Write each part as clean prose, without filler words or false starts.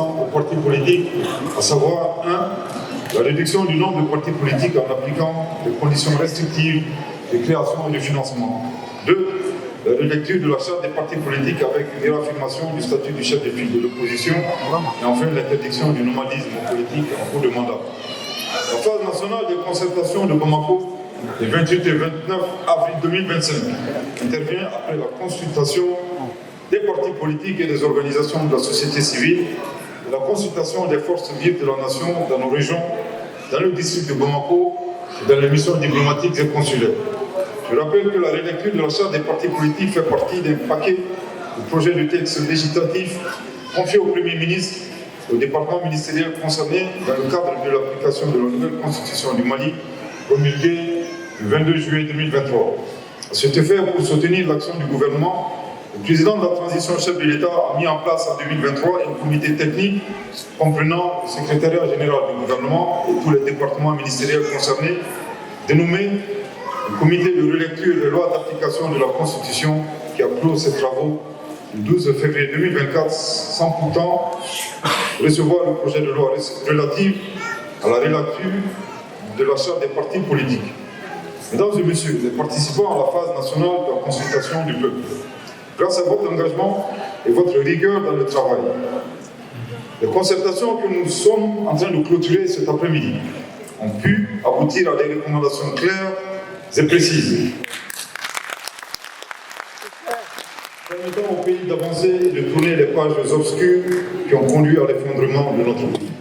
attend aux partis politiques, à savoir 1. La réduction du nombre de partis politiques en appliquant des conditions restrictives de création et de financement. 2. La relecture de la charte des partis politiques avec une réaffirmation du statut du chef de file de l'opposition. Et enfin, l'interdiction du nomadisme politique en cours de mandat. La phase nationale des concertations de Bamako, les 28 et 29 avril 2025, intervient après la consultation des partis politiques et des organisations de la société civile, et la consultation des forces vives de la nation dans nos régions, dans le district de Bamako et dans les missions diplomatiques et consulaires. Je rappelle que la relecture de la charte des partis politiques fait partie d'un paquet de projets de texte législatifs confiés au Premier ministre, au département ministériel concerné dans le cadre de l'application de la nouvelle constitution du Mali, promulguée le 22 juillet 2023. À cet effet, pour soutenir l'action du gouvernement, le président de la transition chef de l'État a mis en place en 2023 un comité technique comprenant le secrétariat général du gouvernement et tous les départements ministériels concernés, dénommé le comité de relecture des lois d'application de la Constitution qui a clos ses travaux le 12 février 2024 sans pourtant recevoir le projet de loi relatif à la relecture de la charte des partis politiques. Mesdames et messieurs, les participants à la phase nationale de la consultation du peuple, grâce à votre engagement et votre rigueur dans le travail, les concertations que nous sommes en train de clôturer cet après-midi ont pu aboutir à des recommandations claires et précises, permettant au pays d'avancer et de tourner les pages obscures qui ont conduit à l'effondrement de notre pays.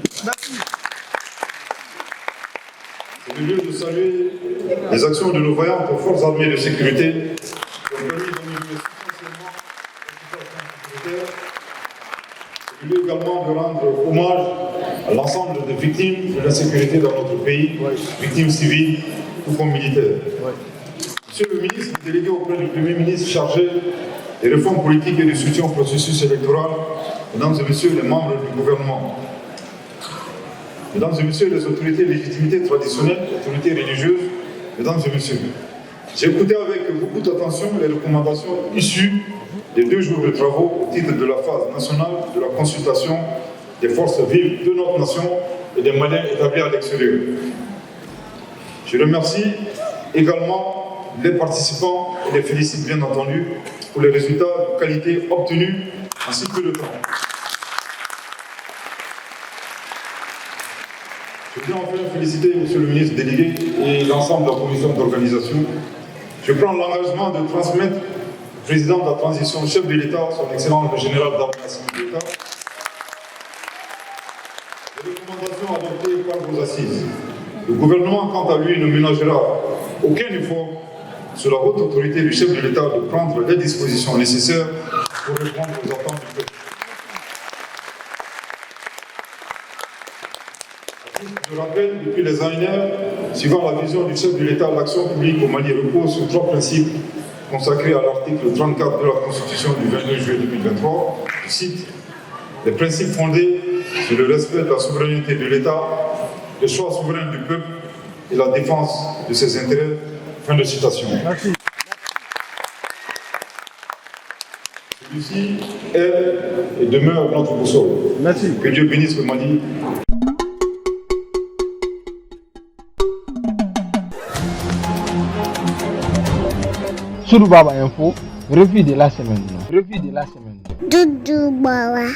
C'est le lieu de saluer les actions de nos vaillantes forces armées de sécurité qui ont permis d'améliorer substantiellement la situation sécuritaire. C'est le lieu également de rendre hommage à l'ensemble des victimes de l'insécurité dans notre pays, victimes civiles tout comme militaires. Monsieur le ministre délégué auprès du Premier ministre chargé des réformes politiques et du soutien au processus électoral, mesdames et messieurs les membres du gouvernement, mesdames et messieurs les autorités de légitimité traditionnelles, autorités religieuses, mesdames et messieurs, j'ai écouté avec beaucoup d'attention les recommandations issues des 2 jours de travaux au titre de la phase nationale de la consultation des forces vives de notre nation et des Maliens établis à l'extérieur. Je remercie également les participants et les félicite bien entendu pour les résultats de qualité obtenus en si peu de temps. Je tiens enfin à féliciter M. le ministre délégué et l'ensemble de la commission d'organisation. Je prends l'engagement de transmettre au président de la transition, chef de l'État, son excellence le général d'armée de l'État, les recommandations adoptées par vos assises. Le gouvernement, quant à lui, ne ménagera aucun effort sur la haute autorité du chef de l'État de prendre les dispositions nécessaires pour répondre aux attentes du peuple. Je rappelle, depuis les années, suivant la vision du chef de l'État, l'action publique au Mali repose sur 3 principes consacrés à l'article 34 de la Constitution du 22 juillet 2023. Je cite, les principes fondés sur le respect de la souveraineté de l'État, le choix souverain du peuple et la défense de ses intérêts. Fin de citation. Merci. Celui-ci est et demeure notre boussole. Merci. Que Dieu bénisse le Mali. Soudou Baba Info, revue de la semaine. Doudou Baba.